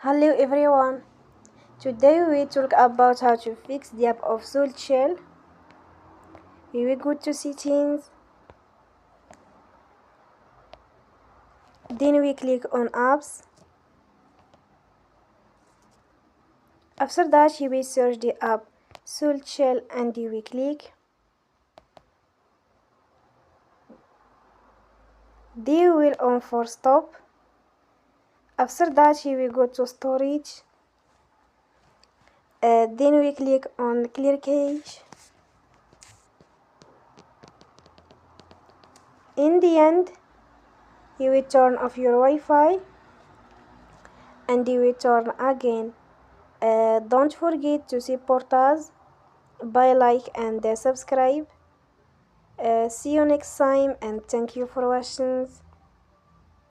Hello everyone. Today we talk about how to fix the app of SoulChill. Here we go to settings. Then we click on apps. After that we search the app SoulChill and we click. Then we will on for stop. After that we go to storage. Then we click on clear cache. In the end, you will turn off your Wi-Fi and you will turn again. Don't forget to support us by like and subscribe. See you next time and thank you for watching.